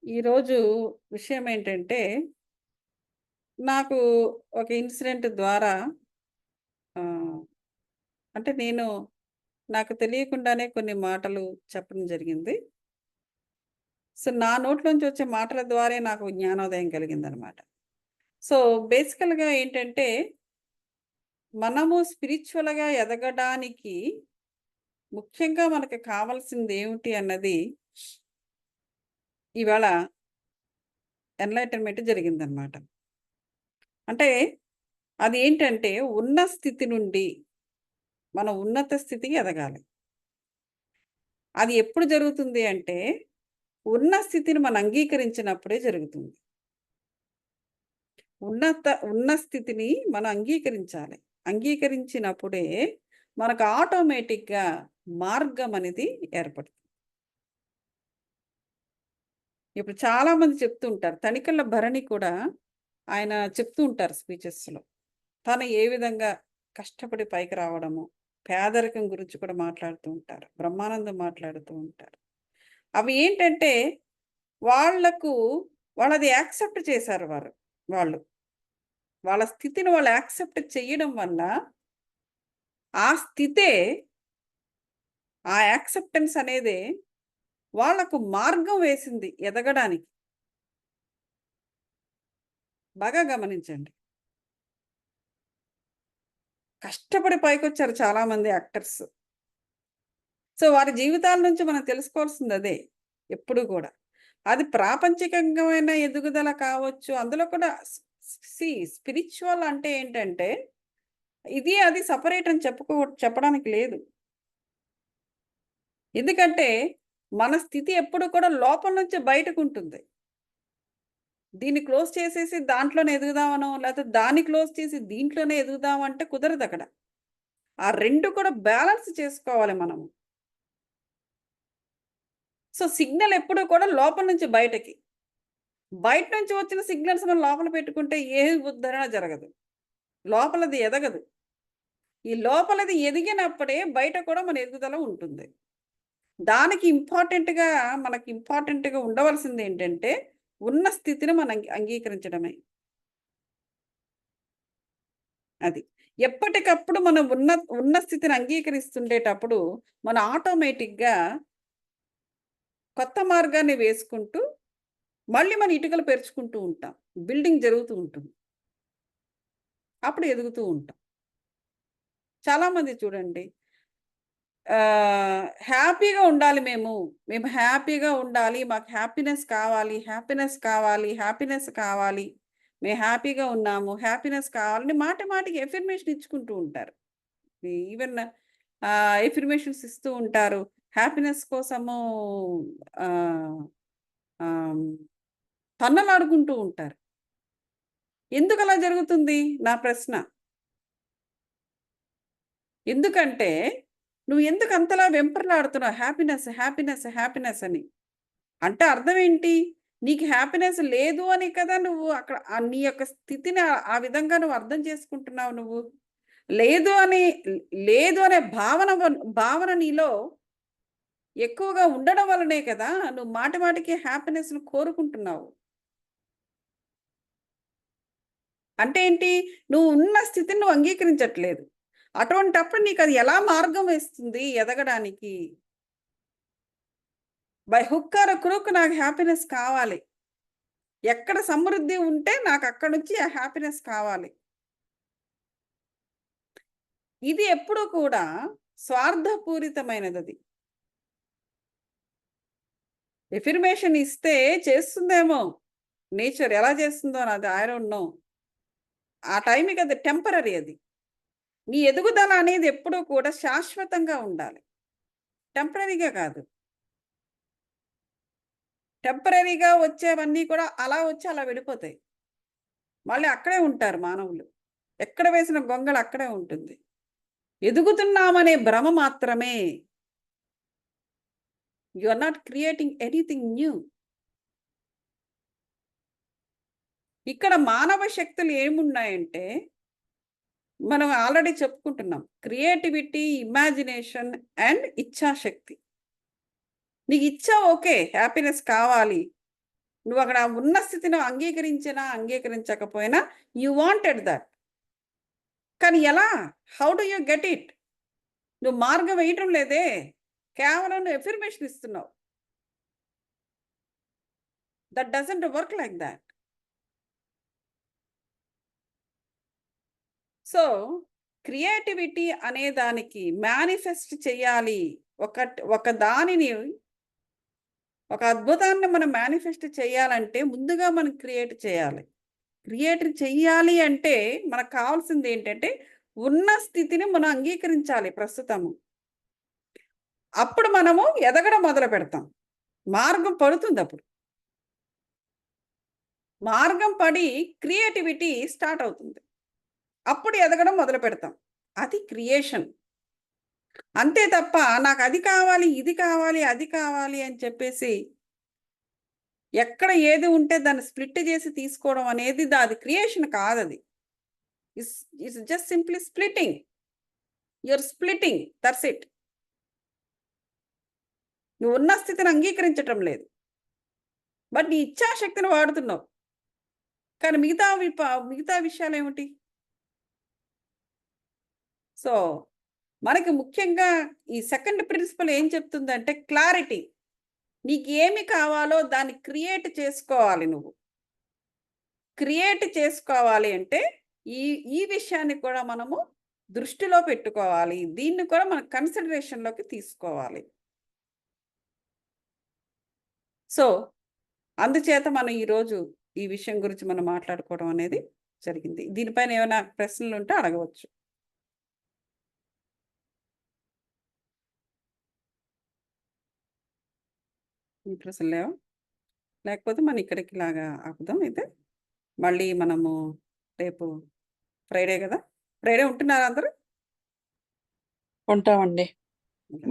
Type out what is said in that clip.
ఈరోజు విషయం ఏంటంటే, నాకు ఒక ఇన్సిడెంట్ ద్వారా ఆహ్, అంటే నాకు తెలియకుండానే కొన్ని మాటలు చెప్పడం జరిగింది. సో, నా నోట్లోంచి వచ్చే మాటల ద్వారే నాకు జ్ఞానోదయం కలిగిందనమాట. సో, బేసికల్‌గా ఏంటంటే, మనము స్పిరిచ్యువల్‌గా ఎదగడానికి ముఖ్యంగా మనకు కావాల్సిందేమిటి అన్నది ఇవాళ ఎన్‌లైటన్‌మెంట్ జరిగిందనమాట. అంటే అదేంటంటే, ఉన్న స్థితి నుండి మనం ఉన్నత స్థితికి ఎదగాలి. అది ఎప్పుడు జరుగుతుంది అంటే, ఉన్న స్థితిని మనం అంగీకరించినప్పుడే జరుగుతుంది. ఉన్న స్థితిని మనం అంగీకరించాలి. అంగీకరించినప్పుడే మనకు ఆటోమేటిక్‌గా మార్గం అనేది ఏర్పడుతుంది. ఇప్పుడు చాలామంది చెప్తూ ఉంటారు. తనికెళ్ళ భరణి కూడా ఆయన చెప్తూ ఉంటారు స్పీచెస్‌లో. తను ఏ విధంగా కష్టపడి పైకి రావడము, పేదరికం గురించి కూడా మాట్లాడుతూ ఉంటారు. బ్రహ్మానందం మాట్లాడుతూ ఉంటారు. అవి ఏంటంటే వాళ్ళకు వాళ్ళది యాక్సెప్ట్ చేశారు వాళ్ళు. వాళ్ళ స్థితిని వాళ్ళు యాక్సెప్ట్ చెయ్యడం వల్ల, ఆ స్థితే, ఆ యాక్సెప్టెన్స్ అనేదే వాళ్ళకు మార్గం వేసింది ఎదగడానికి. బాగా గమనించండి. కష్టపడి పైకొచ్చారు చాలామంది యాక్టర్స్. సో, వారి జీవితాల నుంచి మనం తెలుసుకోవాల్సిందదే ఎప్పుడు గూడా. అది ప్రాపంచికంగమైన ఎదుగుదల కావచ్చు. అందులో కూడా స్పిరిచ్యువల్ అంటే ఏంటంటే, ఇది అది సెపరేట్ అని చెప్పడానికి లేదు. ఎందుకంటే, మన స్థితి ఎప్పుడు కూడా లోపల నుంచి బయటకుంటుంది. దీన్ని క్లోజ్ చేసేసి దాంట్లోనే ఎదుగుదామనో, లేతే దాన్ని క్లోజ్ చేసి దీంట్లోనే ఎదుగుదామంటే కుదరదక్కడ. ఆ 2 కూడా బ్యాలెన్స్ చేసుకోవాలి మనము. సో, సిగ్నల్ ఎప్పుడూ కూడా లోపల నుంచి బయటకి. బయట నుంచి వచ్చిన సిగ్నల్స్ మనం లోపల పెట్టుకుంటే ఏ ఉద్ధరణ జరగదు. లోపలది ఎదగదు. ఈ లోపలది ఎదిగినప్పుడే బయట కూడా మన ఎదుగుదల ఉంటుంది. దానికి మనకి ఇంపార్టెంట్‌గా ఉండవలసిందేంటంటే, ఉన్న స్థితిని మనం అంగీకరించడమే. అది. ఎప్పటికప్పుడు మనం ఉన్న స్థితిని అంగీకరిస్తుండేటప్పుడు, మనం ఆటోమేటిక్‌గా కొత్త మార్గాన్ని వేసుకుంటూ, మళ్ళీ మన ఇటుకలు పేర్చుకుంటూ ఉంటాం. బిల్డింగ్ జరుగుతూ ఉంటుంది. అప్పుడు ఎదుగుతూ ఉంటాం. చాలామంది చూడండి హ్యాపీగా ఉండాలి మేము. మేము హ్యాపీగా ఉండాలి. మాకు హ్యాపీనెస్ కావాలి. హ్యాపీనెస్ కావాలి. హ్యాపీనెస్ కావాలి. మేము హ్యాపీగా ఉన్నాము. హ్యాపీనెస్ కావాలని మాటి మాటికి ఎఫర్మేషన్ ఇచ్చుకుంటూ ఉంటారు. ఈవెన్ ఎఫర్మేషన్స్ ఇస్తూ ఉంటారు. హ్యాపీనెస్ కోసము ఆహ్, ఆహ్, తన్నలాడుకుంటూ ఉంటారు. ఎందుకలా జరుగుతుంది? నా ప్రశ్న. ఎందుకంటే, నువ్వెందుకు అంతలా వెంపర్లాడుతున్నావు హ్యాపీనెస్, హ్యాపీనెస్, హ్యాపీనెస్ అని? అంటే అర్థం ఏంటి? నీకు హ్యాపీనెస్ లేదు అని కదా నువ్వు అక్కడ నీ యొక్క స్థితిని ఆ విధంగా నువ్వు అర్థం చేసుకుంటున్నావు నువ్వు. లేదు అని లేదు అనే భావన నీలో ఎక్కువగా ఉండడం వల్లనే కదా నువ్వు మాటి మాటికి హ్యాపీనెస్‌ని కోరుకుంటున్నావు. అంటే ఏంటి? నువ్వు ఉన్న స్థితిని నువ్వు అంగీకరించట్లేదు. అటువంటప్పుడు నీకది ఎలా మార్గం వేస్తుంది ఎదగడానికి? బై హుక్ ఆర్ క్రూక్ నాకు హ్యాపీనెస్ కావాలి. ఎక్కడ సమృద్ధి ఉంటే నాకక్కడి నుంచి ఆ హ్యాపీనెస్ కావాలి. ఇది ఎప్పుడూ కూడా స్వార్థపూరితమైనదది. ఎఫర్మేషన్ ఇస్తే చేస్తుందేమో. నేచర్ ఎలా చేస్తుందో నాది ఐ డోంట్ నో. ఆ టైంకి అది టెంపరరీ అది. నీ ఎదుగుదల అనేది ఎప్పుడూ కూడా శాశ్వతంగా ఉండాలి. టెంపరరీగా కాదు. టెంపరరీగా వచ్చేవన్నీ కూడా అలా వచ్చి అలా వెళ్ళిపోతాయి. మళ్ళీ అక్కడే ఉంటారు మానవులు. ఎక్కడ వేసిన గొంగళి అక్కడే ఉంటుంది. ఎదుగుతున్నామనే భ్రమ మాత్రమే. You are not creating anything new. ఇక్కడ మానవ శక్తులు ఏమున్నాయంటే, మనం ఆల్రెడీ చెప్పుకుంటున్నాం. క్రియేటివిటీ, ఇమాజినేషన్ అండ్ ఇచ్ఛాశక్తి. నీకు ఇచ్చ ఓకే. హ్యాపీనెస్ కావాలి. నువ్వు అక్కడ ఉన్న స్థితిని అంగీకరించినా అంగీకరించకపోయినా యూ వాంటెడ్ దట్. కానీ ఎలా? How do you get it? నువ్వు మార్గం వేయటం లేదే, కేవలం నువ్వు ఎఫర్మేషన్ ఇస్తున్నావు. That doesn't work like that. So creativity అనే దానికి మేనిఫెస్ట్ చేయాలి. ఒక దానిని, ఒక అద్భుతాన్ని మనం మేనిఫెస్ట్ చేయాలంటే ముందుగా మనం క్రియేట్ చేయాలి. క్రియేట్ చెయ్యాలి అంటే మనకు కావాల్సింది ఏంటంటే ఉన్న స్థితిని మనం అంగీకరించాలి ప్రస్తుతము. అప్పుడు మనము ఎదగడం మొదలు పెడతాం. మార్గం పడుతుంది. అప్పుడు మార్గం పడి క్రియేటివిటీ స్టార్ట్ అవుతుంది. అప్పుడు ఎదగడం మొదలు పెడతాం. అది క్రియేషన్. అంతే తప్ప నాకు అది కావాలి, ఇది కావాలి, అది కావాలి అని చెప్పేసి ఎక్కడ ఏది ఉంటే దాన్ని స్ప్లిట్ చేసి తీసుకోవడం అనేది అది క్రియేషన్ కాదు. అది is just simply splitting. You are splitting, that's it. నువ్వు ఉన్న స్థితిని అంగీకరించటం లేదు, బట్ నీ ఇచ్ఛాశక్తిని వాడుతున్నావు. కానీ మిగతా విషయాలు ఏమిటి? సో మనకి ముఖ్యంగా ఈ సెకండ్ ప్రిన్సిపల్ ఏం చెప్తుందంటే క్లారిటీ. నీకు ఏమి కావాలో దాన్ని క్రియేట్ చేసుకోవాలి. నువ్వు క్రియేట్ చేసుకోవాలి అంటే ఈ విషయాన్ని కూడా మనము దృష్టిలో పెట్టుకోవాలి. దీన్ని కూడా మనం కన్సిడరేషన్లోకి తీసుకోవాలి. సో అందుచేత మనం ఈరోజు ఈ విషయం గురించి మనం మాట్లాడుకోవడం అనేది జరిగింది. దీనిపైన ఏమైనా ప్రశ్నలు ఉంటే అడగవచ్చు. ఈ ప్రశ్నలు లేవా? లేకపోతే మనం ఇక్కడికి లాగా ఆపుదాం. అయితే మళ్ళీ మనము రేపు ఫ్రైడే కదా, ఫ్రైడే ఉంటున్నారా అందరూ? ఉంటామండి. మీరు